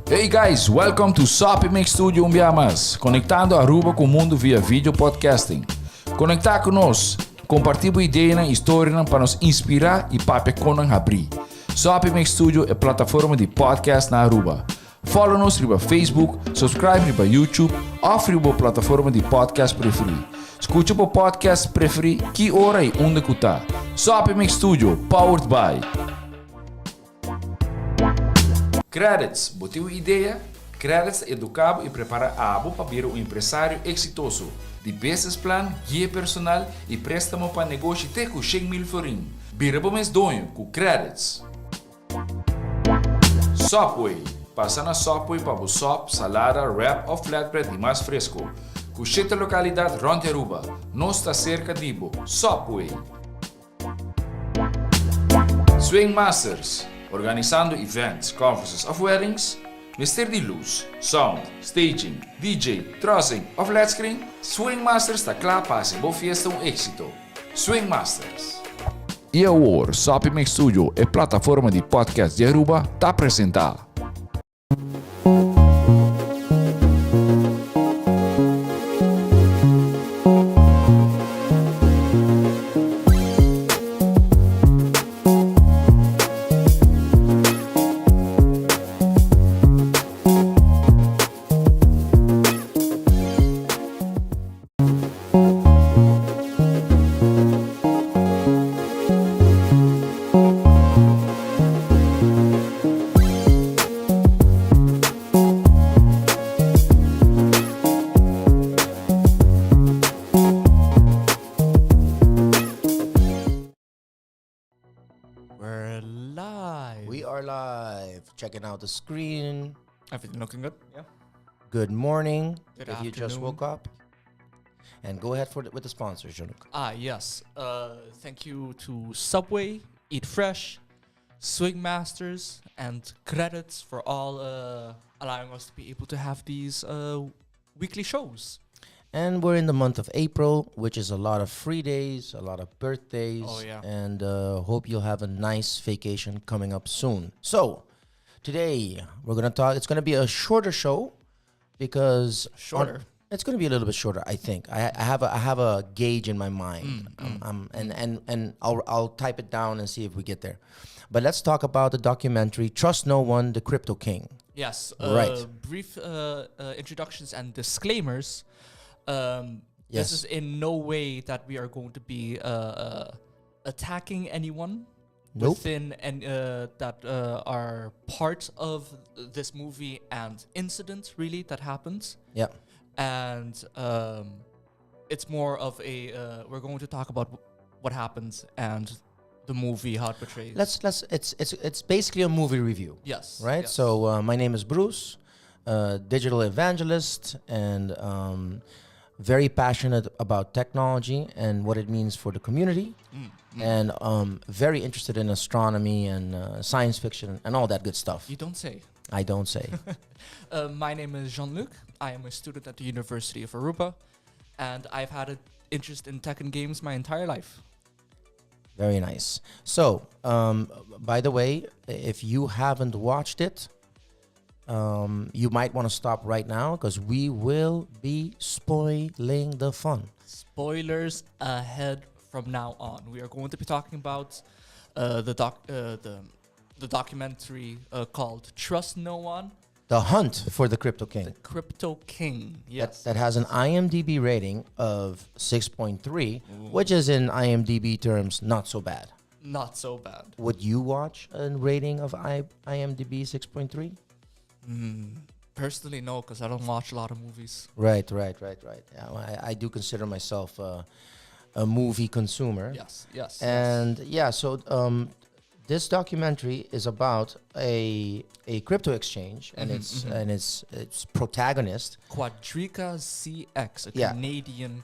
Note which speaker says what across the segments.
Speaker 1: Hey guys, welcome to Sopi Mix Studio conectando Aruba com o mundo via video podcasting. Conectar conosco, compartilhar ideias e histórias para nos inspirar e para nos abrir. Sopi Mix Studio é plataforma de podcast na Aruba. Follow-nos no Facebook, subscribe no YouTube ou na plataforma de podcast preferida. Escute o podcast preferido que hora e onde está. Sopi Mix Studio, powered by Qredits. Botou uma ideia? Qredits educa e prepara a abo para ser um empresário exitoso. De business plan, guia personal e préstamo para negócio até com 100,000 florim. Bira para mês donho com Qredits. Sopway. Passa na Sopway para o sop, salada, wrap ou flatbread e mais fresco. Com 7 localidades ronde Aruba. Nós está cerca de Ibo. Sopway. Swingmasterz. Organizando events, conferences of weddings, Mr. de luz, sound, staging, DJ, trussing of flat screen, Swingmasterz está claro para ser boa fiesta um êxito. Swingmasterz. E agora, Sopi Mix Studio é plataforma de podcast de Aruba, está apresentar.
Speaker 2: Checking out the screen.
Speaker 3: Everything looking good? Yeah.
Speaker 2: Good morning.
Speaker 3: Good
Speaker 2: if you just
Speaker 3: afternoon.
Speaker 2: woke up. And go ahead with the sponsors, Jean-Luc.
Speaker 3: Yes. Thank you to Subway, Eat Fresh, Swingmasterz, and Qredits for all allowing us to be able to have these weekly shows.
Speaker 2: And we're in the month of April, which is a lot of free days, a lot of birthdays.
Speaker 3: Oh, yeah.
Speaker 2: And hope you'll have a nice vacation coming up soon. So, today we're going to talk. It's going to be a shorter show because it's going to be a little bit shorter. I think I have a gauge in my mind, and I'll type it down and see if we get there. But let's talk about the documentary "Trust No One: The Crypto King."
Speaker 3: Yes.
Speaker 2: Right.
Speaker 3: Brief introductions and disclaimers. This
Speaker 2: Yes.
Speaker 3: is in no way that we are going to be attacking anyone.
Speaker 2: Nope.
Speaker 3: Within and that are part of this movie and incident really that happens.
Speaker 2: Yeah.
Speaker 3: And it's more of a we're going to talk about what happens and the movie, how it portrays.
Speaker 2: It's basically a movie review.
Speaker 3: Yes.
Speaker 2: Right.
Speaker 3: Yes.
Speaker 2: So my name is Bruce, digital evangelist, and very passionate about technology and what it means for the community. And very interested in astronomy and science fiction and all that good stuff.
Speaker 3: You don't say.
Speaker 2: I don't say.
Speaker 3: My name is Jean-Luc. I am a student at the University of Aruba, and I've had an interest in tech and games my entire life.
Speaker 2: Very nice. So, by the way, if you haven't watched it, you might want to stop right now because we will be spoiling the fun.
Speaker 3: Spoilers ahead from now on. We are going to be talking about the documentary called "Trust No One:
Speaker 2: The Hunt for the Crypto King.
Speaker 3: The Crypto King." Yes.
Speaker 2: That has an IMDb rating of 6.3, which is in IMDb terms not so bad.
Speaker 3: Not so bad.
Speaker 2: Would you watch a rating of IMDb 6.3?
Speaker 3: Personally, no, because I don't watch a lot of movies.
Speaker 2: Right. Yeah, well, I do consider myself a movie consumer.
Speaker 3: Yes.
Speaker 2: And yeah, so this documentary is about a crypto exchange and its protagonist,
Speaker 3: Qredits CX, a Canadian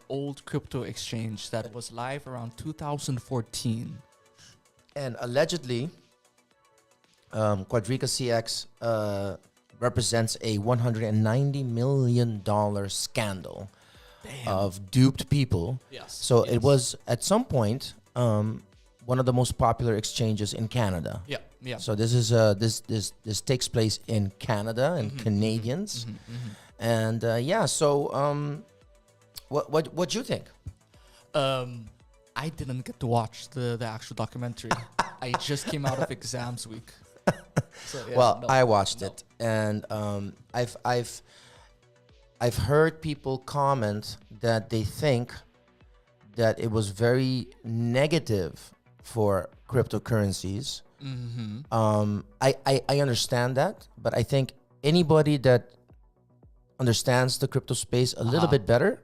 Speaker 3: old crypto exchange that was live around 2014.
Speaker 2: And allegedly, Qredits CX represents a $190 million scandal.
Speaker 3: Damn.
Speaker 2: Of duped people.
Speaker 3: Yes.
Speaker 2: So it was at some point one of the most popular exchanges in Canada.
Speaker 3: Yeah. Yeah.
Speaker 2: So this is this takes place in Canada and Canadians, and yeah. So what you think?
Speaker 3: I didn't get to watch the actual documentary. I just came out of exams week. So, yeah,
Speaker 2: Well,
Speaker 3: no,
Speaker 2: I watched
Speaker 3: no.
Speaker 2: it, and I've heard people comment that they think that it was very negative for cryptocurrencies. I understand that, but I think anybody that understands the crypto space a little bit better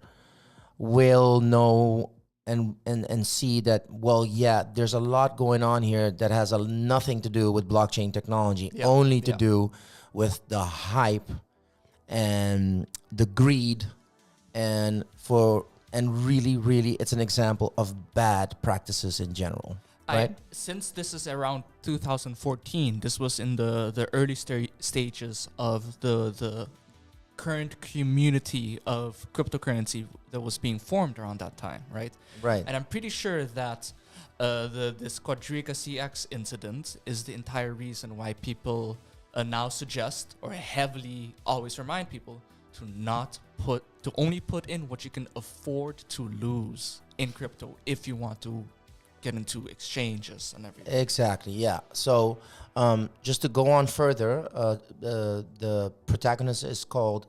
Speaker 2: will know and see that, well, yeah, there's a lot going on here that has nothing to do with blockchain technology, only to do with the hype and the greed, and really it's an example of bad practices in general. Right?
Speaker 3: Since this is around 2014, this was in the early stages of the current community of cryptocurrency that was being formed around that time, right?
Speaker 2: Right.
Speaker 3: And I'm pretty sure that this Quadriga CX incident is the entire reason why people now suggest or heavily always remind people to only put in what you can afford to lose in crypto if you want to get into exchanges and everything.
Speaker 2: Exactly, yeah. So just to go on further, the protagonist is called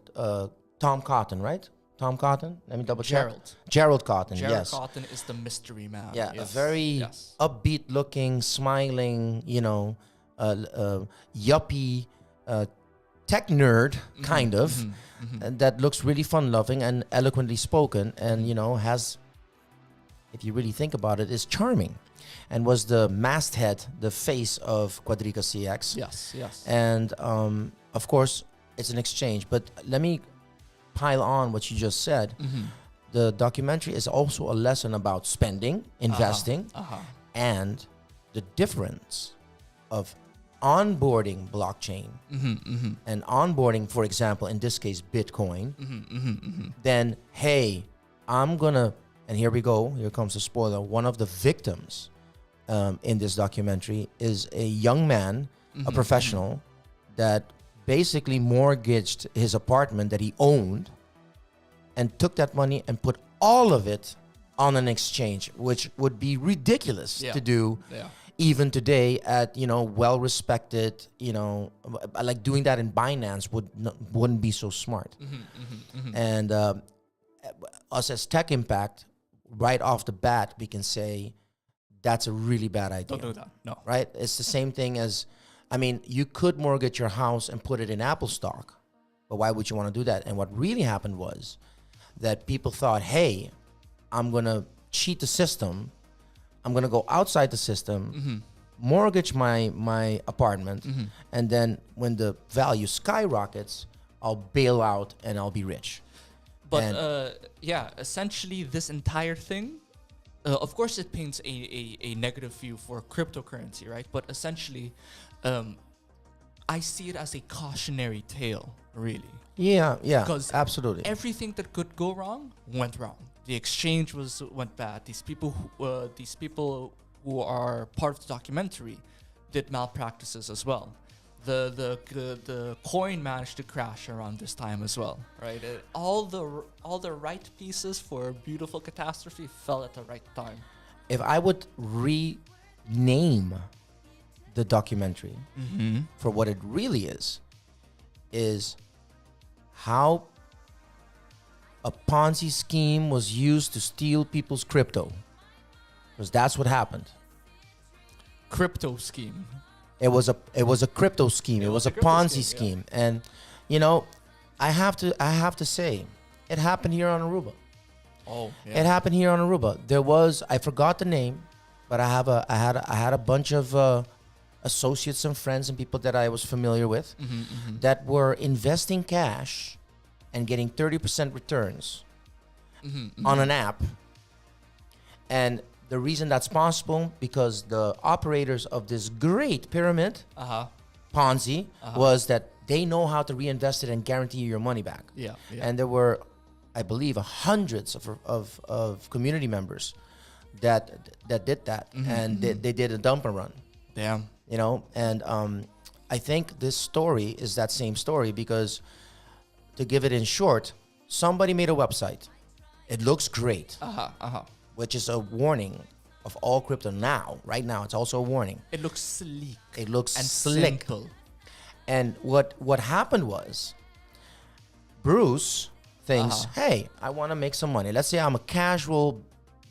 Speaker 2: Tom Cotton, right? Tom Cotton? Let me double check. Gerald Cotton, yes.
Speaker 3: Gerald Cotton is the mystery man.
Speaker 2: Yeah,
Speaker 3: yes.
Speaker 2: a very upbeat looking, smiling, yuppie tech nerd, kind of, and that looks really fun-loving and eloquently spoken, and, has, if you really think about it, is charming, and was the masthead, the face of Quadriga CX.
Speaker 3: Yes.
Speaker 2: And, of course, it's an exchange. But let me pile on what you just said. The documentary is also a lesson about spending, investing, and the difference of onboarding blockchain and onboarding, for example, in this case, Bitcoin. Then, hey, I'm going to, and here we go, here comes the spoiler. One of the victims in this documentary is a young man, a professional, that basically mortgaged his apartment that he owned and took that money and put all of it on an exchange, which would be ridiculous to do even today at, well-respected, like doing that in Binance wouldn't be so smart. And us as Tech Impact, right off the bat, we can say that's a really bad idea.
Speaker 3: Don't do that, no.
Speaker 2: Right? It's the same thing as, you could mortgage your house and put it in Apple stock, but why would you want to do that? And what really happened was that people thought, hey, I'm going to cheat the system. I'm going to go outside the system, mortgage my apartment, and then when the value skyrockets, I'll bail out and I'll be rich.
Speaker 3: But essentially this entire thing, of course it paints a negative view for cryptocurrency, right? But essentially, I see it as a cautionary tale, really.
Speaker 2: Yeah,
Speaker 3: Because
Speaker 2: absolutely.
Speaker 3: everything that could go wrong went wrong. The exchange went bad. These people who are part of the documentary did malpractices as well. The coin managed to crash around this time as well, right? All the right pieces for a beautiful catastrophe fell at the right time.
Speaker 2: If I would rename the documentary for what it really is how a Ponzi scheme was used to steal people's crypto. Because that's what happened.
Speaker 3: Crypto scheme.
Speaker 2: It was a crypto scheme. It was a Ponzi scheme. And I have to say, it happened here on Aruba.
Speaker 3: Oh, yeah.
Speaker 2: It happened here on Aruba. There was, I forgot the name, but I had a bunch of associates and friends and people that I was familiar with that were investing cash and getting 30% returns on an app. And the reason that's possible, because the operators of this great pyramid, Ponzi, was that they know how to reinvest it and guarantee you your money back.
Speaker 3: Yeah.
Speaker 2: And there were, I believe, hundreds of community members that did that, and they did a dump and run,
Speaker 3: Damn.
Speaker 2: You know, and I think this story is that same story because, to give it in short, somebody made a website. It looks great, which is a warning of all crypto now. Right now, it's also a warning.
Speaker 3: It looks sleek.
Speaker 2: It looks
Speaker 3: and
Speaker 2: slick.
Speaker 3: simple.
Speaker 2: And what happened was, Bruce thinks, hey, I want to make some money. Let's say I'm a casual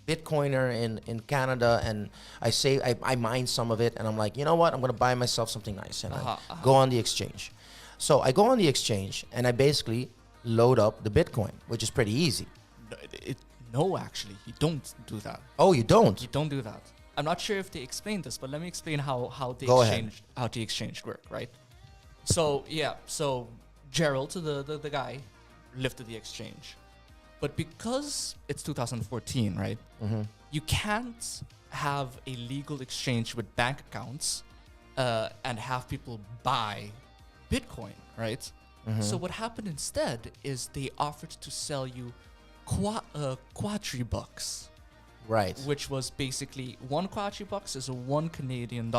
Speaker 2: Bitcoiner in Canada, and I mine some of it, and I'm like, you know what? I'm going to buy myself something nice, and I go on the exchange. So I go on the exchange, and I basically load up the Bitcoin, which is pretty easy.
Speaker 3: No, actually, you don't do that.
Speaker 2: Oh, you don't?
Speaker 3: You don't do that. I'm not sure if they explained this, but let me explain how the exchange work, right? So yeah, so Gerald, the guy, lifted the exchange, but because it's 2014, right? You can't have a legal exchange with bank accounts and have people buy Bitcoin, right? So what happened instead is they offered to sell you quadribucks,
Speaker 2: Right.
Speaker 3: which was basically one quadribucks is $1 Canadian.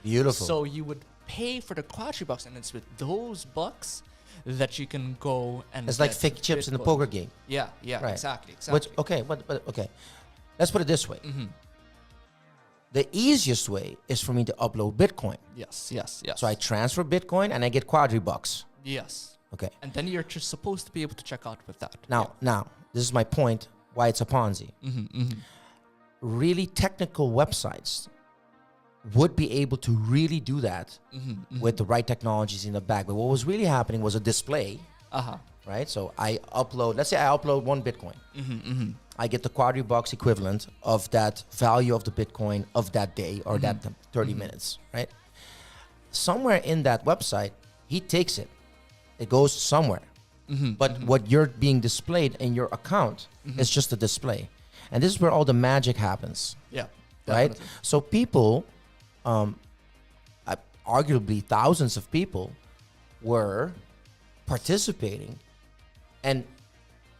Speaker 2: Beautiful.
Speaker 3: So you would pay for the quadribucks, and it's with those bucks that you can go and.
Speaker 2: It's like
Speaker 3: get
Speaker 2: fake chips in the
Speaker 3: Bitcoin.
Speaker 2: poker game.
Speaker 3: Yeah,
Speaker 2: Right.
Speaker 3: exactly.
Speaker 2: Which, okay, but okay. Let's put it this way. The easiest way is for me to upload Bitcoin.
Speaker 3: Yes.
Speaker 2: So I transfer Bitcoin and I get quadribucks.
Speaker 3: Yes.
Speaker 2: Okay.
Speaker 3: And then you're just supposed to be able to check out with that.
Speaker 2: Now, this is my point why it's a Ponzi. Really technical websites would be able to really do that with the right technologies in the back. But what was really happening was a display, right? So let's say I upload one Bitcoin. I get the quadribucks equivalent of that value of the Bitcoin of that day or that 30 minutes, right? Somewhere in that website, he takes it. It goes somewhere. But what you're being displayed in your account is just a display. And this is where all the magic happens.
Speaker 3: Yeah.
Speaker 2: Right?
Speaker 3: Definitely.
Speaker 2: So people, arguably thousands of people, were participating and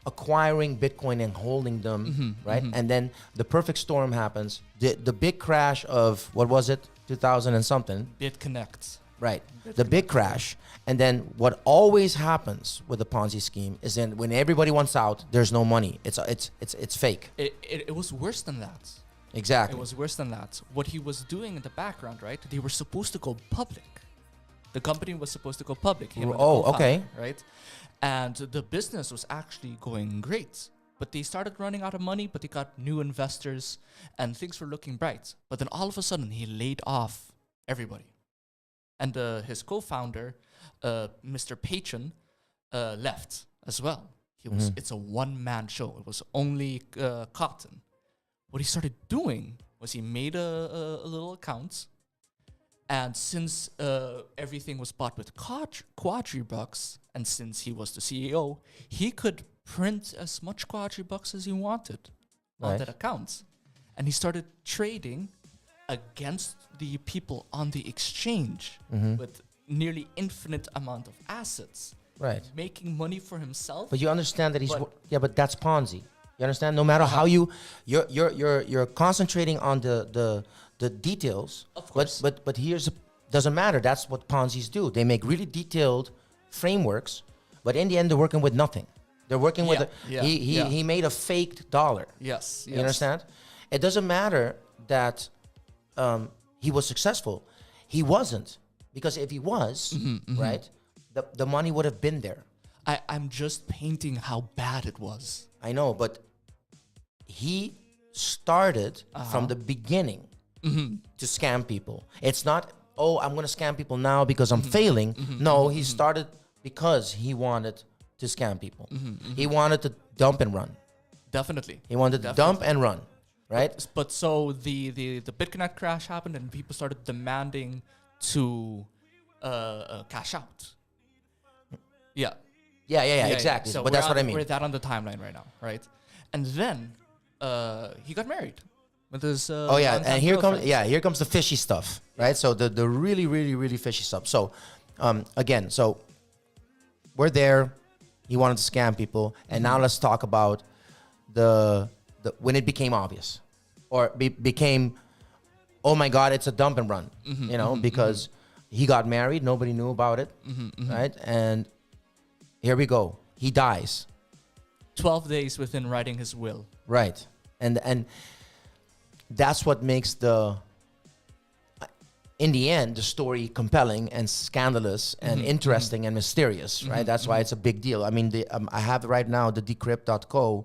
Speaker 2: acquiring Bitcoin and holding them, right? And then the perfect storm happens. The big crash of, what was it, 2000 and something?
Speaker 3: BitConnect.
Speaker 2: Right. The big crash. And then what always happens with the Ponzi scheme is then when everybody wants out, there's no money. It's fake.
Speaker 3: It was worse than that.
Speaker 2: Exactly.
Speaker 3: It was worse than that. What he was doing in the background, right? They were supposed to go public. The company was supposed to go public. him and the co-founder,
Speaker 2: okay.
Speaker 3: Right? And the business was actually going great. But they started running out of money, but they got new investors and things were looking bright. But then all of a sudden, he laid off everybody. And his co-founder, Mr. Patron, left as well. It's a one-man show. It was only Cotton. What he started doing was he made a little account, and since everything was bought with quadribucks, and since he was the CEO, he could print as much quadribucks as he wanted on that account. And he started trading against the people on the exchange with nearly infinite amount of assets, making money for himself.
Speaker 2: But you understand that but that's Ponzi. You understand? No matter how you're concentrating on the details.
Speaker 3: Of course.
Speaker 2: But doesn't matter. That's what Ponzi's do. They make really detailed frameworks, but in the end they're working with nothing. They're working with he made a faked dollar.
Speaker 3: Yes.
Speaker 2: You understand? It doesn't matter that he was successful. He wasn't, because if he was, right, the money would have been there.
Speaker 3: I'm just painting how bad it was.
Speaker 2: I know, but he started from the beginning to scam people. It's not, I'm going to scam people now because I'm failing. No, he started because he wanted to scam people. He wanted to dump and run.
Speaker 3: Definitely.
Speaker 2: He wanted to dump and run, right?
Speaker 3: But so the BitConnect crash happened and people started demanding to cash out. Yeah.
Speaker 2: Yeah, exactly.
Speaker 3: So
Speaker 2: but that's what I mean.
Speaker 3: We're that on the timeline right now, right? And then he got married with his.
Speaker 2: And here comes the fishy stuff, right? So the really, really, really fishy stuff. So again, so we're there. He wanted to scam people, and now let's talk about the when it became obvious, or became oh my God, it's a dump and run, because he got married, nobody knew about it, right? And here we go, he dies.
Speaker 3: 12 days within writing his will.
Speaker 2: Right, and that's what makes in the end, the story compelling and scandalous and interesting and mysterious, right? That's why it's a big deal. I mean, I have right now the decrypt.co.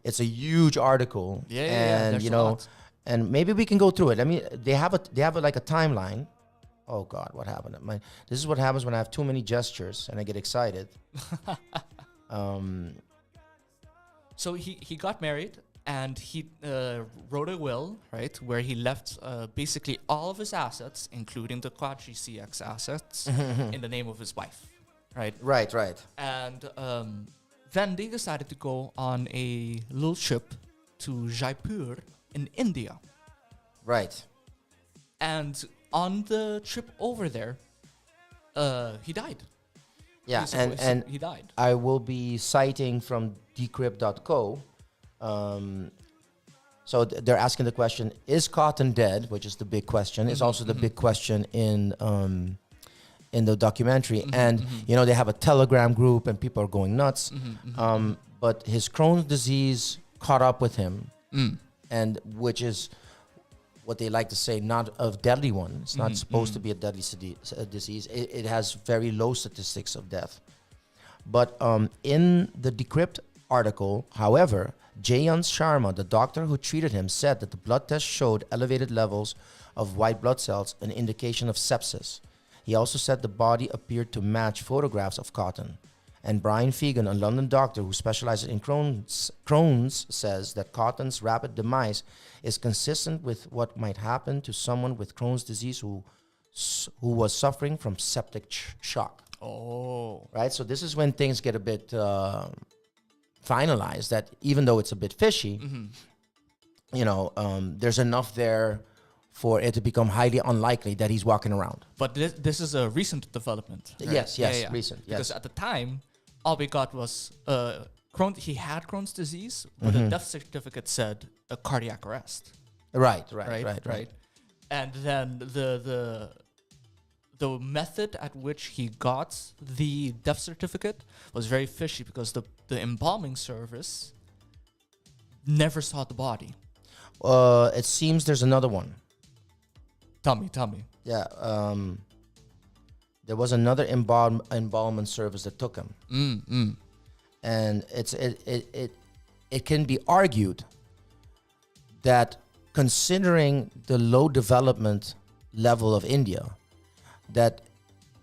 Speaker 2: It's a huge article, and
Speaker 3: there's a lot.
Speaker 2: and maybe we can go through it. I mean, they have like a timeline. Oh God, what happened? This is what happens when I have too many gestures and I get excited.
Speaker 3: So he got married and he wrote a will, right, where he left basically all of his assets, including the Qredits CX assets, in the name of his wife, right?
Speaker 2: Right.
Speaker 3: And then they decided to go on a little trip to Jaipur in India.
Speaker 2: Right.
Speaker 3: And on the trip over there, he died.
Speaker 2: Yeah,
Speaker 3: Basically,
Speaker 2: and
Speaker 3: he died.
Speaker 2: I will be citing from decrypt.co. So they're asking the question, is Cotton dead? Which is the big question. It's also the big question in the documentary. And, they have a Telegram group and people are going nuts. But his Crohn's disease caught up with him, and which is what they like to say, not a deadly one. It's not supposed to be a deadly disease. It has very low statistics of death. But in the Decrypt article, however, Jayant Sharma, the doctor who treated him, said that the blood test showed elevated levels of white blood cells, an indication of sepsis. He also said the body appeared to match photographs of Cotton. And Brian Fegan, a London doctor who specializes in Crohn's, says that Cotton's rapid demise is consistent with what might happen to someone with Crohn's disease who was suffering from septic shock.
Speaker 3: Oh.
Speaker 2: Right? So this is when things get a bit finalized, that even though it's a bit fishy, there's enough there for it to become highly unlikely that he's walking around.
Speaker 3: But this is a recent development. Right?
Speaker 2: Yes, recent. Yes.
Speaker 3: Because at the time, all we got was he had Crohn's disease, but the death certificate said a cardiac arrest.
Speaker 2: Right.
Speaker 3: And then the method at which he got the death certificate was very fishy, because the embalming service never saw the body.
Speaker 2: It seems there's another one.
Speaker 3: Tell me.
Speaker 2: Yeah. There was another embalmment service that took him. And it can be argued that, considering the low development level of India, that,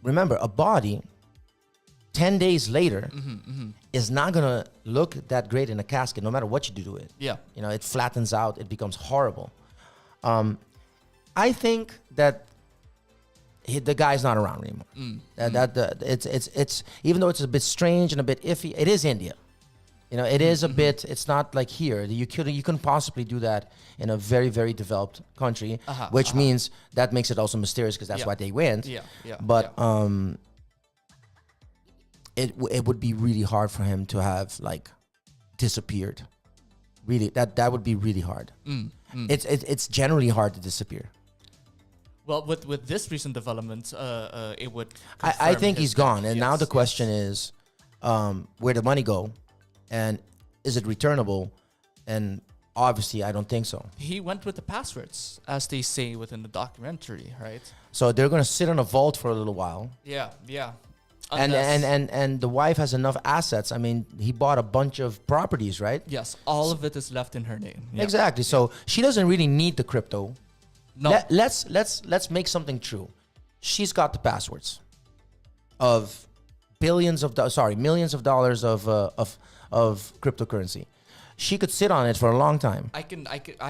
Speaker 2: remember, a body 10 days later is not going to look that great in a casket, no matter what you do to it.
Speaker 3: Yeah.
Speaker 2: It flattens out, it becomes horrible. I think that the guy's not around anymore. It's even though it's a bit strange and a bit iffy, it is India. It is a bit. It's not like here. You couldn't possibly do that in a very, very developed country, which means that makes it also mysterious, because that's why they went. But it would be really hard for him to have disappeared. Really, that would be really hard. It's generally hard to disappear.
Speaker 3: Well, with this recent development, it would.
Speaker 2: I think he's gone, and now the question is, where did the money go, and is it returnable? And obviously, I don't think so.
Speaker 3: He went with the passwords, as they say within the documentary, right?
Speaker 2: So they're going to sit in a vault for a little while.
Speaker 3: Yeah.
Speaker 2: And the wife has enough assets. I mean, he bought a bunch of properties, right?
Speaker 3: Yes, all of it is left in her name. Yeah.
Speaker 2: Exactly. So she doesn't really need the crypto.
Speaker 3: No.
Speaker 2: Let's make something true. She's got the passwords of millions of dollars of cryptocurrency. She could sit on it for a long time.
Speaker 3: I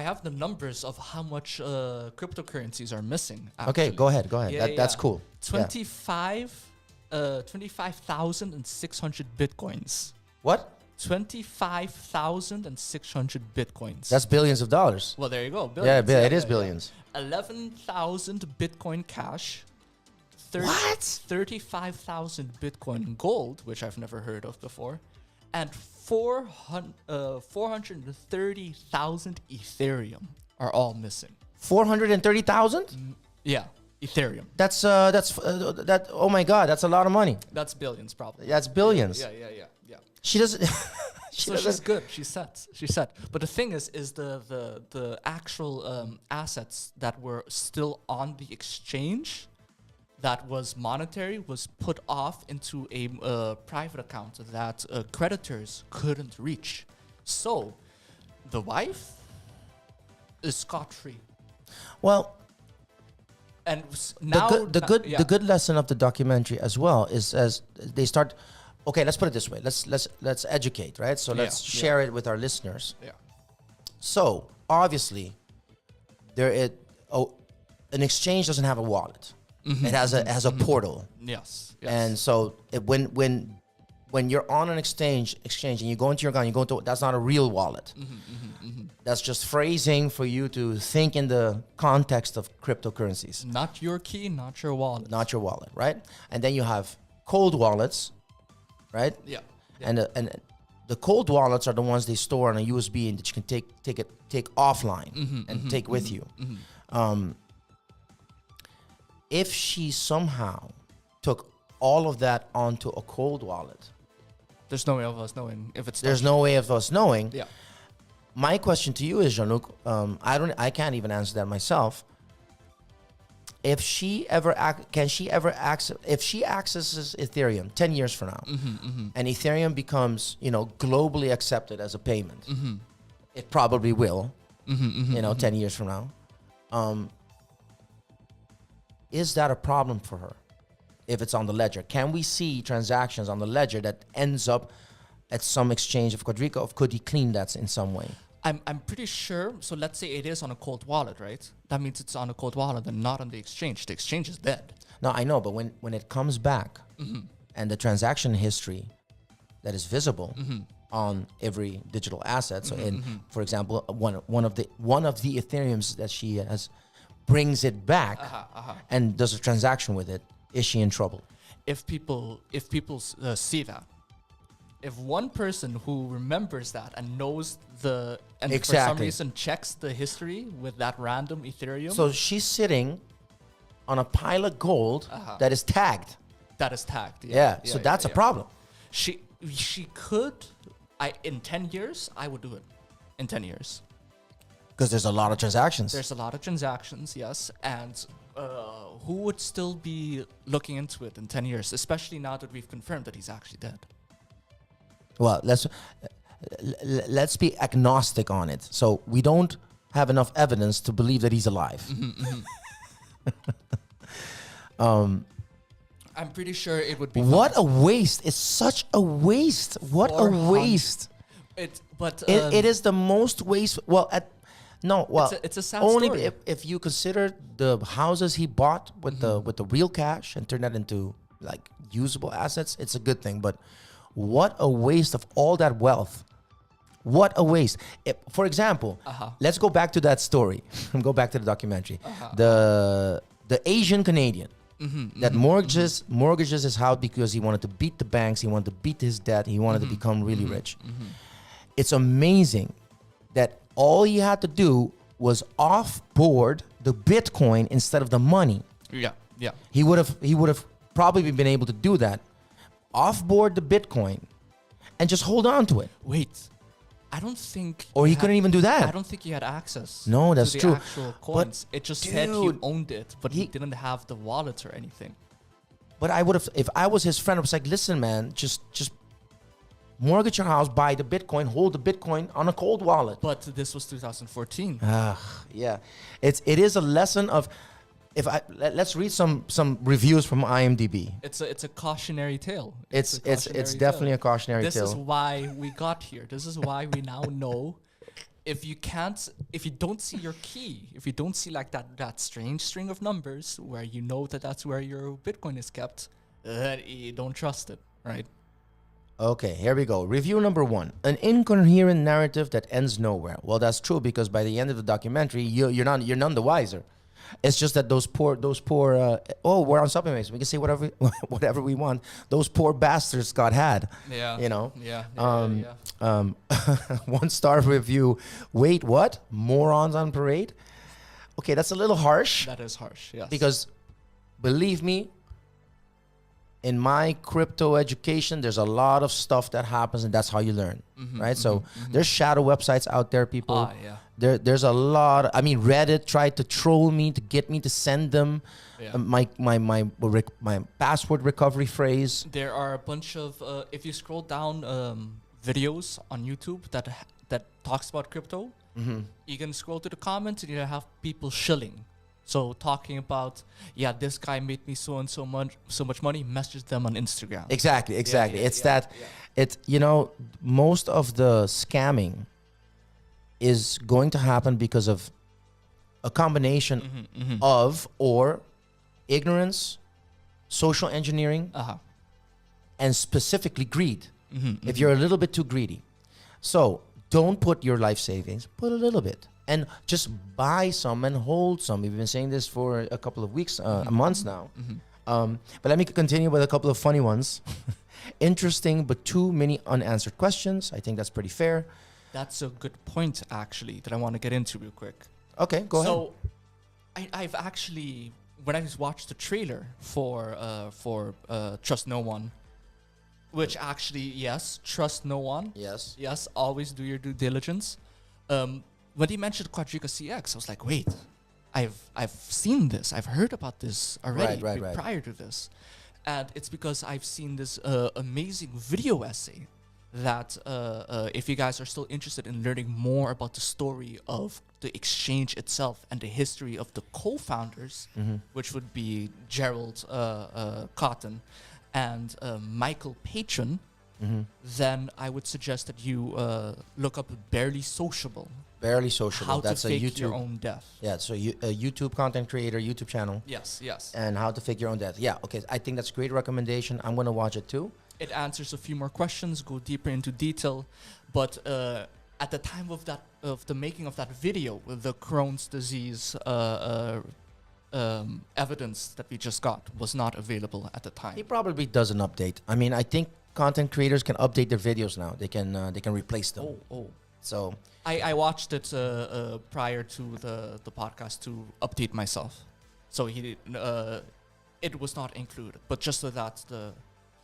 Speaker 3: have the numbers of how much cryptocurrencies are missing. Actually.
Speaker 2: Okay, go ahead. That's cool.
Speaker 3: 25,600 bitcoins.
Speaker 2: What?
Speaker 3: 25,600 bitcoins.
Speaker 2: That's billions of dollars.
Speaker 3: Well, there you go. Billions.
Speaker 2: Yeah, it is billions.
Speaker 3: 11,000 bitcoin cash. 35,000 bitcoin gold, which I've never heard of before, and 430,000 Ethereum are all missing.
Speaker 2: $430,000?
Speaker 3: Yeah, Ethereum.
Speaker 2: That's oh my God, that's a lot of money.
Speaker 3: That's billions, probably.
Speaker 2: That's billions.
Speaker 3: Yeah.
Speaker 2: She doesn't.
Speaker 3: So she's good. She's set. She's set. But the thing is the actual assets that were still on the exchange, that was monetary, was put off into a private account that creditors couldn't reach. So the wife is scot-free.
Speaker 2: Well,
Speaker 3: and now
Speaker 2: the good lesson of the documentary as well is as they start. Okay, let's put it this way. Let's educate, right? So let's share it with our listeners.
Speaker 3: Yeah.
Speaker 2: So obviously, an exchange doesn't have a wallet.
Speaker 3: Mm-hmm.
Speaker 2: It has a portal.
Speaker 3: Yes.
Speaker 2: And so when you're on an exchange and you go into your account, that's not a real wallet. That's just phrasing for you to think in the context of cryptocurrencies.
Speaker 3: Not your key, not your wallet.
Speaker 2: Not your wallet, right? And then you have cold wallets, right?
Speaker 3: Yeah.
Speaker 2: And the cold wallets are the ones they store on a USB and that you can take offline and take with you. If she somehow took all of that onto a cold wallet,
Speaker 3: there's no way of us knowing if it's.
Speaker 2: There's no way of us knowing.
Speaker 3: Yeah.
Speaker 2: My question to you is, Jean-Luc, I can't even answer that myself. If she if she accesses Ethereum 10 years from now, and Ethereum becomes, globally accepted as a payment, it probably will, 10 years from now. Is that a problem for her if it's on the ledger? Can we see transactions on the ledger that ends up at some exchange of Quadriga, or could he clean that in some way?
Speaker 3: I'm pretty sure. So let's say it is on a cold wallet, right? That means it's on a cold wallet and not on the exchange. The exchange is dead.
Speaker 2: No, I know, but when it comes back and the transaction history that is visible on every digital asset, so for example, one of the Ethereums that she has brings it back and does a transaction with it, is she in trouble?
Speaker 3: If people see that. If one person who remembers that and knows for some reason checks the history with that random Ethereum.
Speaker 2: So she's sitting on a pile of gold that is tagged.
Speaker 3: That is tagged.
Speaker 2: So that's a problem.
Speaker 3: She could. In 10 years, I would do it. In 10 years.
Speaker 2: Because there's a lot of transactions.
Speaker 3: There's a lot of transactions, yes. And who would still be looking into it in 10 years, especially now that we've confirmed that he's actually dead?
Speaker 2: Well, let's be agnostic on it. So we don't have enough evidence to believe that he's alive.
Speaker 3: I'm pretty sure it would be.
Speaker 2: What a waste! It's such a waste. What a waste! It is the most waste. It's a sad only
Speaker 3: story.
Speaker 2: if you consider the houses he bought with the real cash and turn that into like usable assets. It's a good thing, but what a waste of all that wealth. What a waste. For example, let's go back to that story and go back to the documentary. The Asian Canadian that mortgages his house because he wanted to beat the banks, he wanted to beat his debt, he wanted to become really rich. It's amazing that all he had to do was offboard the Bitcoin instead of the money.
Speaker 3: Yeah.
Speaker 2: He would have probably been able to do that. Offboard the Bitcoin and just hold on to it.
Speaker 3: Wait, I don't think.
Speaker 2: Or he couldn't even do that.
Speaker 3: I don't think he had access.
Speaker 2: No, that's
Speaker 3: to the
Speaker 2: true.
Speaker 3: Actual coins. It just said he owned it, but he didn't have the wallet or anything.
Speaker 2: But I would have, if I was his friend, I was like, listen, man, just mortgage your house, buy the Bitcoin, hold the Bitcoin on a cold wallet.
Speaker 3: But this was 2014.
Speaker 2: Yeah, it is a lesson of. Let's read some reviews from IMDb.
Speaker 3: It's a cautionary tale.
Speaker 2: It's definitely a cautionary tale.
Speaker 3: This is why we got here. This is why we now know if you don't see your key, if you don't see like that strange string of numbers where you know that's where your Bitcoin is kept, you don't trust it, right?
Speaker 2: Okay, here we go. Review number 1: an incoherent narrative that ends nowhere. Well, that's true because by the end of the documentary, you're none the wiser. It's just that those poor. We're on Sopi Mix. We can say whatever we want. Those poor bastards got had.
Speaker 3: Yeah. Yeah.
Speaker 2: 1-star review. Wait, what? Morons on parade? Okay, that's a little harsh.
Speaker 3: That is harsh. Yes.
Speaker 2: Because believe me, in my crypto education, there's a lot of stuff that happens, and that's how you learn, right? So there's shadow websites out there, people.
Speaker 3: Yeah.
Speaker 2: There's a lot. I mean, Reddit tried to troll me to get me to send them my password recovery phrase.
Speaker 3: There are a bunch of if you scroll down videos on YouTube that talks about crypto, you can scroll to the comments and you have people shilling. So talking about, this guy made me so much money. Message them on Instagram.
Speaker 2: Exactly. It's most of the scamming is going to happen because of a combination of or ignorance, social engineering, and specifically greed. If you're a little bit too greedy, so don't put your life savings. Put a little bit. And just buy some and hold some. We've been saying this for a couple of weeks, months now. But let me continue with a couple of funny ones. Interesting, but too many unanswered questions. I think that's pretty fair.
Speaker 3: That's a good point, actually, that I want to get into real quick.
Speaker 2: Okay, go ahead.
Speaker 3: So, I've actually, when I watched the trailer for Trust No One, which actually, yes, trust no one.
Speaker 2: Yes,
Speaker 3: always do your due diligence. When they mentioned Quadriga CX, I was like, wait, I've seen this. I've heard about this already
Speaker 2: Right.
Speaker 3: prior to this. And it's because I've seen this amazing video essay that if you guys are still interested in learning more about the story of the exchange itself and the history of the co-founders, which would be Gerald Cotton and Michael Patron, then I would suggest that you look up Barely Sociable.
Speaker 2: Barely Sociable.
Speaker 3: How
Speaker 2: That's
Speaker 3: to
Speaker 2: a
Speaker 3: fake
Speaker 2: YouTube.
Speaker 3: your own death.
Speaker 2: Yeah, so a YouTube content creator, YouTube channel.
Speaker 3: Yes.
Speaker 2: And how to fake your own death. Yeah, okay. I think that's a great recommendation. I'm going to watch it too.
Speaker 3: It answers a few more questions, go deeper into detail. But at the time of the making of that video, with the Crohn's disease evidence that we just got was not available at the time.
Speaker 2: He probably does an update. I mean, I think content creators can update their videos now. They can replace them.
Speaker 3: Oh.
Speaker 2: So
Speaker 3: I watched it prior to the podcast to update myself. So it was not included. But just so that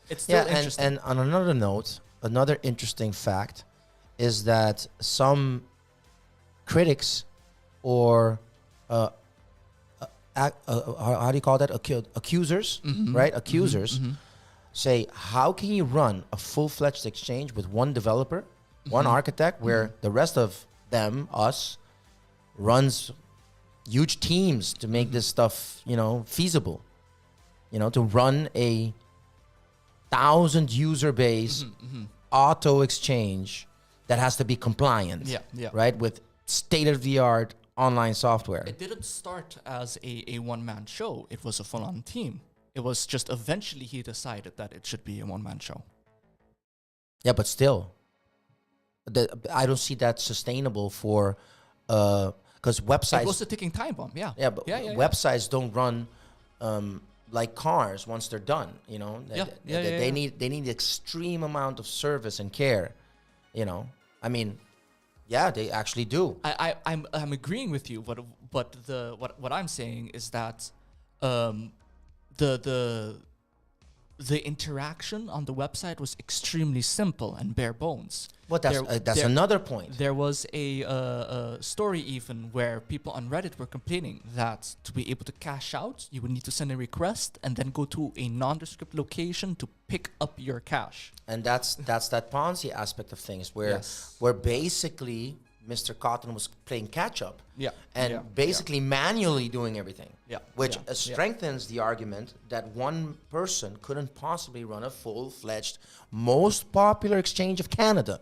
Speaker 3: it's still interesting.
Speaker 2: And on another note, another interesting fact is that some critics or how do you call that? Accusers, right? Accusers say, how can you run a full-fledged exchange with one developer, one architect, where the rest of them, us, runs huge teams to make this stuff, feasible, to run a 1,000 user base auto exchange that has to be compliant, right, with state-of-the-art online software.
Speaker 3: It didn't start as a one-man show. It was a full-on team. It was just eventually he decided that it should be a one-man show.
Speaker 2: Yeah, but still, I don't see that sustainable for, because websites...
Speaker 3: It was a ticking time bomb, yeah.
Speaker 2: Yeah, but websites don't run like cars once they're done, They need extreme amount of service and care, I mean... Yeah, they actually do.
Speaker 3: I'm agreeing with you, but what I'm saying is that the interaction on the website was extremely simple and bare bones.
Speaker 2: Well, that's another point.
Speaker 3: There was a story even where people on Reddit were complaining that to be able to cash out, you would need to send a request and then go to a nondescript location to pick up your cash.
Speaker 2: And that's that Ponzi aspect of things where basically Mr. Cotton was playing catch up. Basically manually doing everything. Which strengthens the argument that one person couldn't possibly run a full-fledged, most popular exchange of Canada.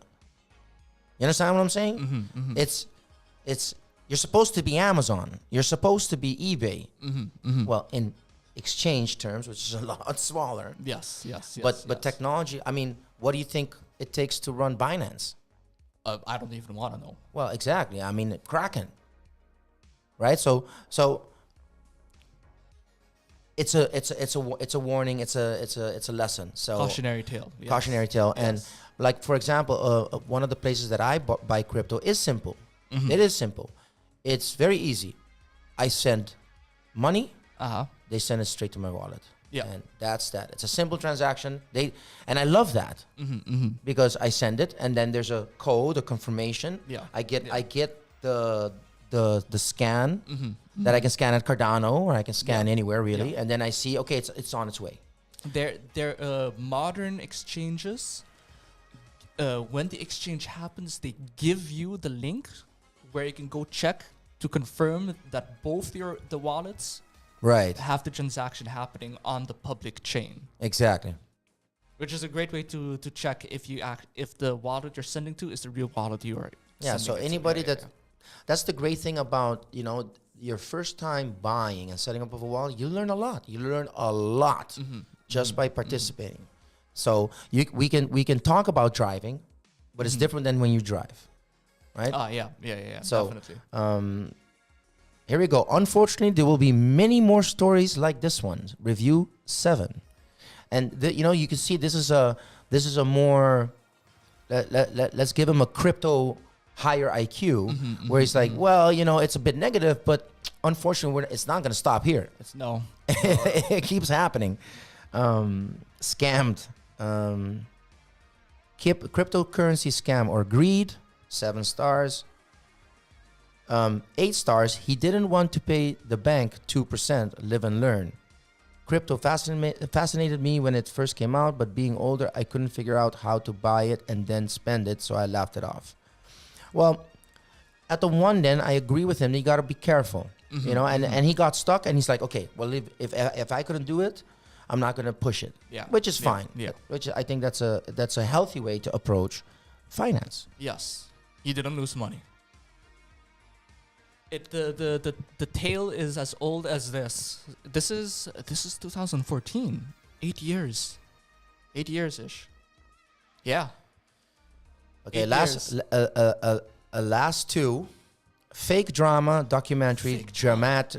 Speaker 2: You understand what I'm saying? It's you're supposed to be Amazon. You're supposed to be eBay. Well, in exchange terms, which is a lot smaller.
Speaker 3: Yes.
Speaker 2: But technology, I mean, what do you think it takes to run Binance?
Speaker 3: I don't even want to know.
Speaker 2: Well, exactly. I mean, Kraken. Right? So it's a warning, it's a lesson. So
Speaker 3: cautionary tale. Yes.
Speaker 2: Cautionary tale. Yes. And like, for example, one of the places that I buy crypto is simple. It is simple. It's very easy. I send money,
Speaker 3: Uh-huh.
Speaker 2: they send it straight to my wallet.
Speaker 3: Yeah.
Speaker 2: And that's that. It's a simple transaction. And I love that because I send it and then there's a code, a confirmation.
Speaker 3: Yeah.
Speaker 2: I get the scan that I can scan at Cardano or I can scan anywhere really.
Speaker 3: Yeah.
Speaker 2: And then I see, okay, it's on its way.
Speaker 3: They're modern exchanges. When the exchange happens, they give you the link where you can go check to confirm that both the wallets
Speaker 2: Right.
Speaker 3: have the transaction happening on the public chain,
Speaker 2: Exactly.
Speaker 3: which is a great way to check if the wallet you're sending to is the real wallet you are.
Speaker 2: Yeah.
Speaker 3: sending
Speaker 2: So
Speaker 3: it to.
Speaker 2: anybody
Speaker 3: Yeah,
Speaker 2: that's the great thing about, your first time buying and setting up of a wallet, you learn a lot. You learn a lot just by participating. So we can talk about driving, but it's different than when you drive, right?
Speaker 3: Yeah.
Speaker 2: So,
Speaker 3: Definitely.
Speaker 2: Here we go. Unfortunately, there will be many more stories like this one. Review 7, and you can see this is a more. Let's give him a crypto higher IQ, where he's like, well, it's a bit negative, but unfortunately, it's not going to stop here.
Speaker 3: No.
Speaker 2: It keeps happening. Scammed. Cryptocurrency scam or greed. 7 stars. 8 stars. He didn't want to pay the bank 2%. Live and learn. Crypto fascinated me when it first came out, but being older, I couldn't figure out how to buy it and then spend it, so I laughed it off. Well, at the one, then I agree with him. You got to be careful, and he got stuck, and he's like, okay, well, if I couldn't do it, I'm not going to push it.
Speaker 3: Yeah.
Speaker 2: Which is fine.
Speaker 3: Yeah.
Speaker 2: Which I think that's a healthy way to approach finance.
Speaker 3: Yes. He didn't lose money. The tale is as old as this. This is 2014. 8 years. 8 years ish. Yeah.
Speaker 2: Okay,
Speaker 3: 8
Speaker 2: last
Speaker 3: years.
Speaker 2: last 2, fake drama documentary, dramatary.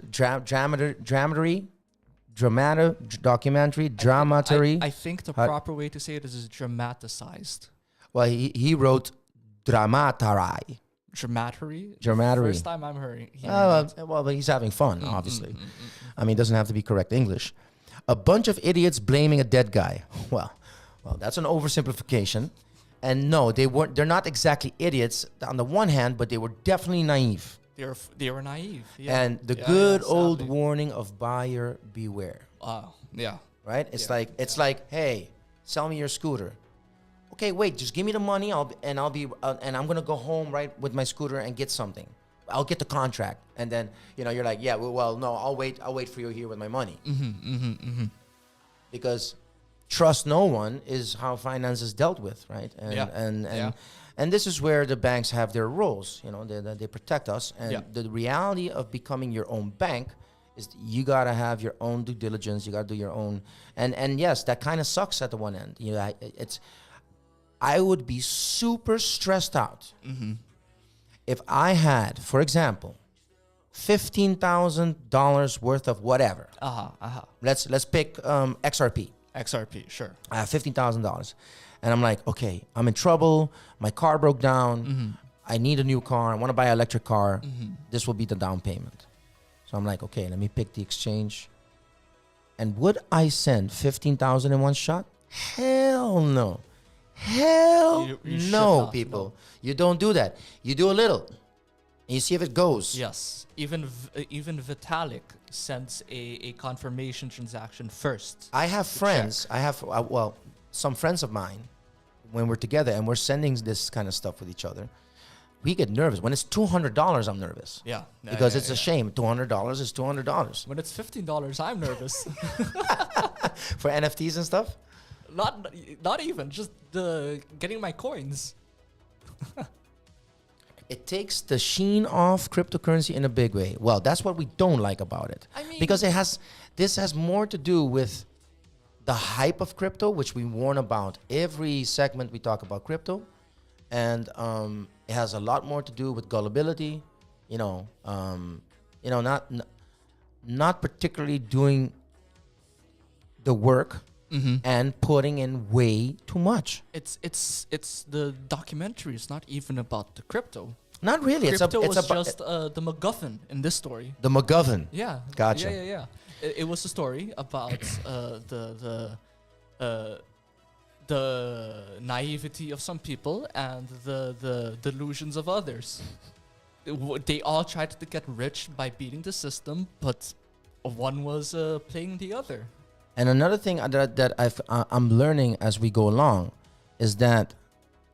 Speaker 3: I think the proper way to say it is dramatized.
Speaker 2: Well, he wrote dramatari.
Speaker 3: Dramatary. First time I'm hearing.
Speaker 2: Well, but he's having fun, obviously. I mean, it doesn't have to be correct English. A bunch of idiots blaming a dead guy. Well, that's an oversimplification. And no, they're not exactly idiots on the one hand, but they were definitely naive.
Speaker 3: They were naive. Yeah.
Speaker 2: And the old warning of buyer beware.
Speaker 3: Yeah.
Speaker 2: Right? It's like, hey, sell me your scooter. Okay, wait, just give me the money, and I'm gonna go home right with my scooter and get something. I'll get the contract, and then you're like, yeah, well, no, I'll wait for you here with my money. Because trust no one is how finance is dealt with, right? And this is where the banks have their roles. They protect us, and the reality of becoming your own bank is you gotta have your own due diligence. You gotta do your own, and yes, that kind of sucks at the one end. I would be super stressed out if I had, for example, $15,000 worth of whatever. Let's pick XRP.
Speaker 3: XRP, sure.
Speaker 2: I have $15,000, and I'm like, okay, I'm in trouble. My car broke down. I need a new car. I want to buy an electric car. This will be the down payment. So I'm like, okay, let me pick the exchange. And would I send $15,000 in one shot? Hell no. Hell
Speaker 3: you
Speaker 2: no, people. No. You don't do that. You do a little. And you see if it goes.
Speaker 3: Yes. Even Vitalik sends a confirmation transaction first.
Speaker 2: I have friends. Check. I have, some friends of mine, when we're together and we're sending this kind of stuff with each other, we get nervous. When it's $200, I'm nervous.
Speaker 3: Yeah.
Speaker 2: Because it's a shame. $200 is $200.
Speaker 3: When it's $15, I'm nervous.
Speaker 2: For NFTs and stuff?
Speaker 3: Not even, just getting my coins.
Speaker 2: It takes the sheen off cryptocurrency in a big way. Well, that's what we don't like about it. I mean, because this has more to do with the hype of crypto, which we warn about every segment we talk about crypto, and it has a lot more to do with gullibility. Not particularly doing the work. And putting in way too much.
Speaker 3: It's the documentary is not even about the crypto.
Speaker 2: Not really.
Speaker 3: Crypto
Speaker 2: It's
Speaker 3: was just the MacGuffin in this story.
Speaker 2: the MacGuffin.
Speaker 3: Yeah.
Speaker 2: Gotcha.
Speaker 3: Yeah. It was a story about the naivety of some people and the delusions of others. They all tried to get rich by beating the system, but one was playing the other.
Speaker 2: And another thing that I'm learning as we go along is that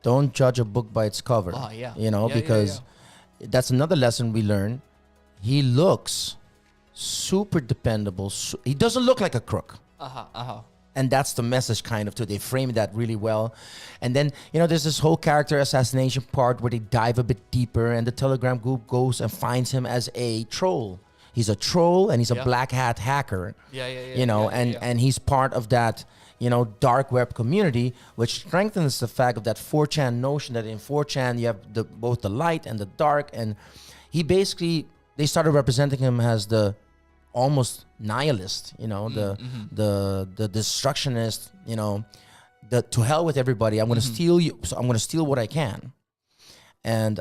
Speaker 2: don't judge a book by its cover.
Speaker 3: Oh, yeah.
Speaker 2: You know,
Speaker 3: Yeah,
Speaker 2: because that's another lesson we learn. He looks super dependable. He doesn't look like a crook. And that's the message kind of too. They frame that really well. And then, you know, there's this whole character assassination part where they dive a bit deeper and the Telegram group goes and finds him as a troll. He's a troll and he's a black hat hacker. You know, and he's part of that, you know, dark web community, which strengthens the fact of that 4chan notion that in 4chan you have both the light and the dark. And he basically, they started representing him as the almost nihilist, you know, the destructionist, you know, the to hell with everybody. I'm going to steal you. So I'm going to steal what I can. And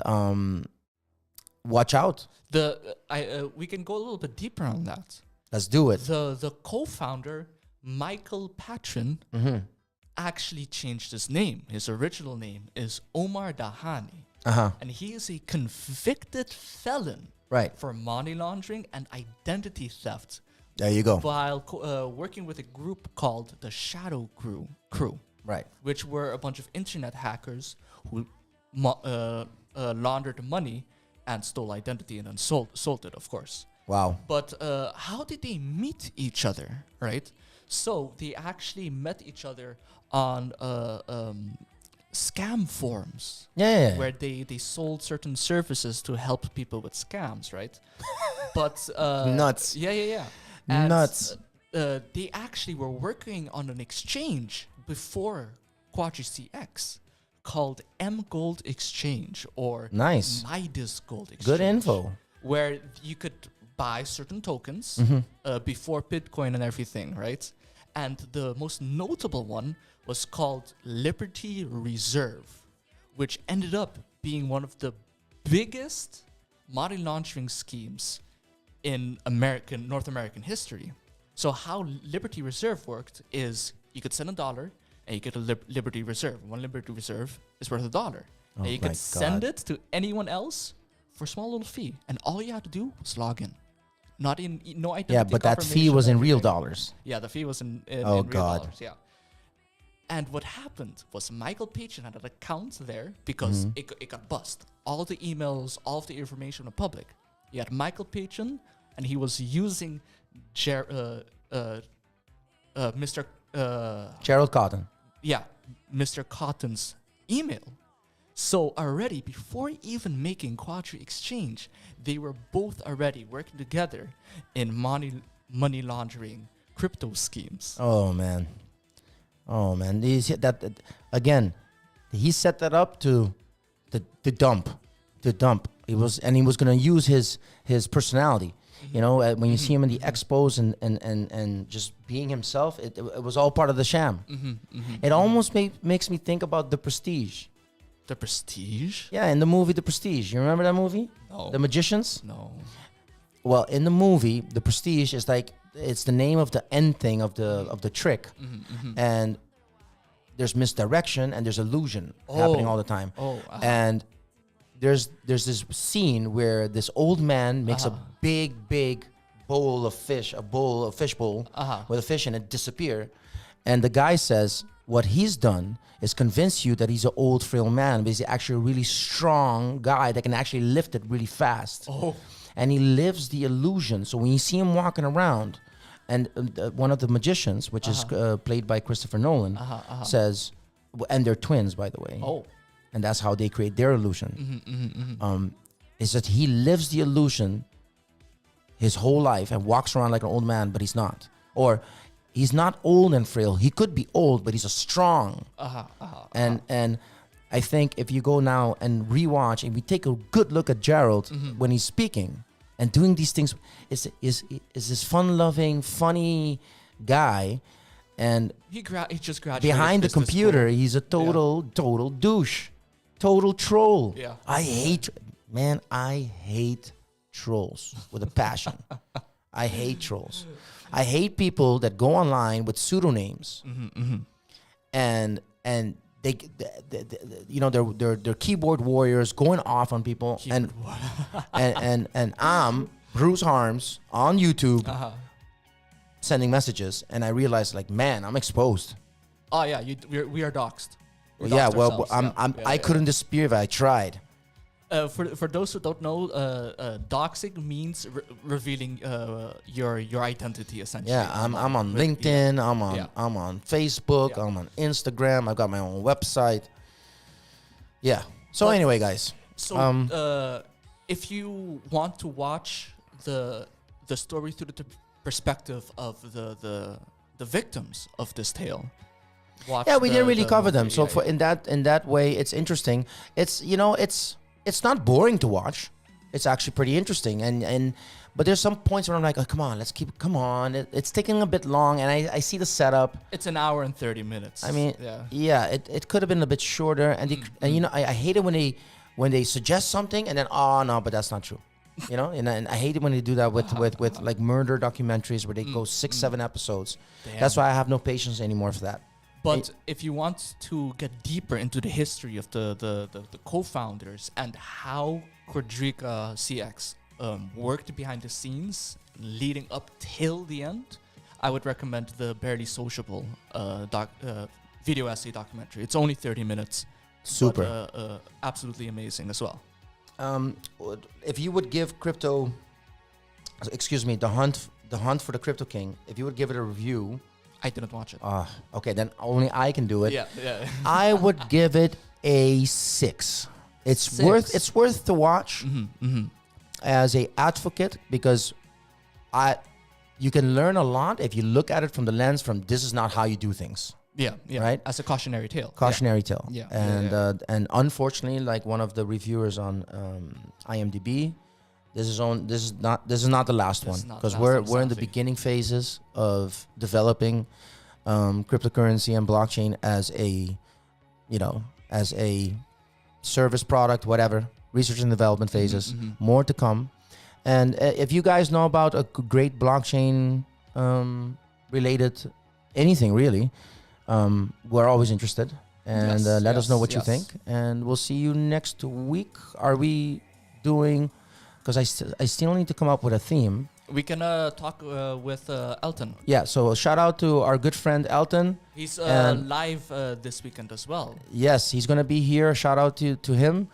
Speaker 2: watch out.
Speaker 3: We can go a little bit deeper on that.
Speaker 2: Let's do it.
Speaker 3: The co-founder, Michael Patron, actually changed his name. His original name is Omar Dahani. And he is a convicted felon for money laundering and identity theft.
Speaker 2: There you go.
Speaker 3: While working with a group called the Shadow Crew, which were a bunch of internet hackers who laundered money and stole identity and then sold it, of course.
Speaker 2: Wow.
Speaker 3: But how did they meet each other, right? So they actually met each other on scam forums. Where they sold certain services to help people with scams, right? But
Speaker 2: nuts.
Speaker 3: Yeah. And,
Speaker 2: nuts.
Speaker 3: They actually were working on an exchange before Quadri CX called M Gold Exchange or Midas Gold Exchange.
Speaker 2: Good info.
Speaker 3: Where you could buy certain tokens before Bitcoin and everything, right? And the most notable one was called Liberty Reserve, which ended up being one of the biggest money laundering schemes in North American history. So how Liberty Reserve worked is you could send $1 and you get a Liberty Reserve. One Liberty Reserve is worth $1. And you could send it to anyone else for a small little fee. And all you had to do was log in. No identity.
Speaker 2: Yeah, but that fee was in real dollars.
Speaker 3: Yeah, the fee was in real dollars. Yeah. And what happened was Michael Patron had an account there because it got bust. All the emails, all of the information went public. You had Michael Patron, and he was using Mr.
Speaker 2: Gerald Cotton.
Speaker 3: Yeah, Mr. Cotton's email. So already, before even making Quadri Exchange, they were both already working together in money laundering crypto schemes.
Speaker 2: Oh man. Again, he set that up to dump. He was going to use his personality. You know, when you see him in the expos and just being himself, it was all part of the sham. It almost makes me think about The Prestige.
Speaker 3: The Prestige?
Speaker 2: Yeah, in the movie The Prestige. You remember that movie?
Speaker 3: No.
Speaker 2: The Magicians?
Speaker 3: No.
Speaker 2: Well, in the movie, The Prestige is like, it's the name of the end thing of the trick. And there's misdirection and there's illusion happening all the time. And there's this scene where this old man makes a big bowl of fish, a fish bowl with a fish in it disappear. And the guy says, what he's done is convince you that he's an old, frail man, but he's actually a really strong guy that can actually lift it really fast. And he lives the illusion. So when you see him walking around, and one of the magicians, which is played by Christopher Nolan, says, and they're twins, by the way. And that's how they create their illusion. Is that he lives the illusion his whole life and walks around like an old man, but he's not. Or he's not old and frail. He could be old, but he's a strong. And I think if you go now and rewatch and we take a good look at Gerald when he's speaking and doing these things, is this fun-loving, funny guy, and
Speaker 3: he just graduated
Speaker 2: behind the computer,
Speaker 3: school.
Speaker 2: He's a total douche, total troll.
Speaker 3: Yeah.
Speaker 2: I hate Man, I hate trolls with a passion. I hate trolls. I hate people that go online with pseudonyms and they're keyboard warriors going off on people and I'm Bruce Harms on YouTube sending messages, and I realized, like, man, I'm exposed.
Speaker 3: Oh yeah, we are doxxed.
Speaker 2: I couldn't dispute if I tried.
Speaker 3: For those who don't know, doxing means revealing your identity essentially.
Speaker 2: Yeah, I'm on LinkedIn. I'm on Facebook. I'm on Instagram. I've got my own website. Yeah. So anyway, guys.
Speaker 3: So if you want to watch the story through the perspective of the victims of this tale.
Speaker 2: Yeah, we didn't really cover them. So in that way, it's interesting. It's not boring to watch. It's actually pretty interesting. But there's some points where I'm like, oh, come on, come on. It's taking a bit long, and I see the setup.
Speaker 3: It's an hour and 30 minutes.
Speaker 2: I mean, it could have been a bit shorter. And I hate it when they suggest something and then, oh no, but that's not true. And I hate it when they do that with like murder documentaries where they go 6-7 episodes. Damn. That's why I have no patience anymore for that.
Speaker 3: But if you want to get deeper into the history of the co-founders and how Qredits CX worked behind the scenes leading up till the end, I would recommend the Barely Sociable video essay documentary. It's only 30 minutes.
Speaker 2: Super.
Speaker 3: But, absolutely amazing as well.
Speaker 2: If you would give the hunt for the Crypto King, if you would give it a review.
Speaker 3: I didn't watch it.
Speaker 2: Okay, then only I can do it.
Speaker 3: Yeah.
Speaker 2: I would give it a 6. It's worth to watch as a advocate, because you can learn a lot if you look at it from the lens from this is not how you do things.
Speaker 3: Yeah.
Speaker 2: Right?
Speaker 3: As a cautionary tale.
Speaker 2: Cautionary tale.
Speaker 3: Yeah.
Speaker 2: And unfortunately, like one of the reviewers on IMDb, this is not the last one, because we're in the beginning phases of developing cryptocurrency and blockchain as a service product, whatever, research and development phases. More to come. And if you guys know about a great blockchain related anything really, we're always interested. And let us know what you think. And we'll see you next week. Are we doing? Because I still need to come up with a theme.
Speaker 3: We can talk with Elton.
Speaker 2: Yeah, so shout out to our good friend Elton.
Speaker 3: He's live this weekend as well.
Speaker 2: Yes, he's going to be here. Shout out to him.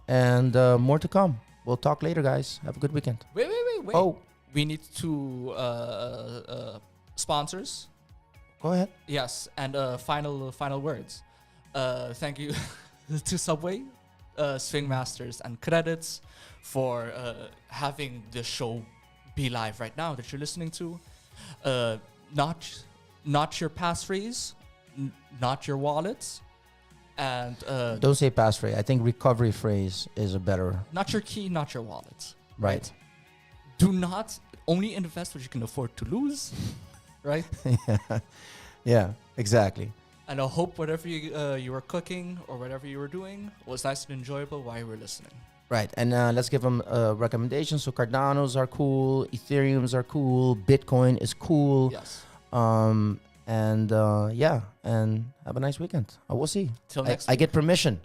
Speaker 2: And more to come. We'll talk later, guys. Have a good weekend.
Speaker 3: Wait.
Speaker 2: Oh.
Speaker 3: We need to sponsors.
Speaker 2: Go ahead.
Speaker 3: Yes, and final words. Thank you to Subway, Swingmasterz, and Qredits for having the show be live right now that you're listening to. Not your passphrase, not your wallets, and
Speaker 2: don't say passphrase. I think recovery phrase is a better.
Speaker 3: Not your key, not your wallets.
Speaker 2: Right.
Speaker 3: Do not only invest what you can afford to lose. Right.
Speaker 2: Yeah. Exactly.
Speaker 3: And I hope whatever you were cooking or whatever you were doing was nice and enjoyable while you were listening.
Speaker 2: Right, and let's give them recommendations. So Cardanos are cool, Ethereums are cool, Bitcoin is cool.
Speaker 3: Yes.
Speaker 2: And have a nice weekend. We'll see.
Speaker 3: Till next week.
Speaker 2: I get permission.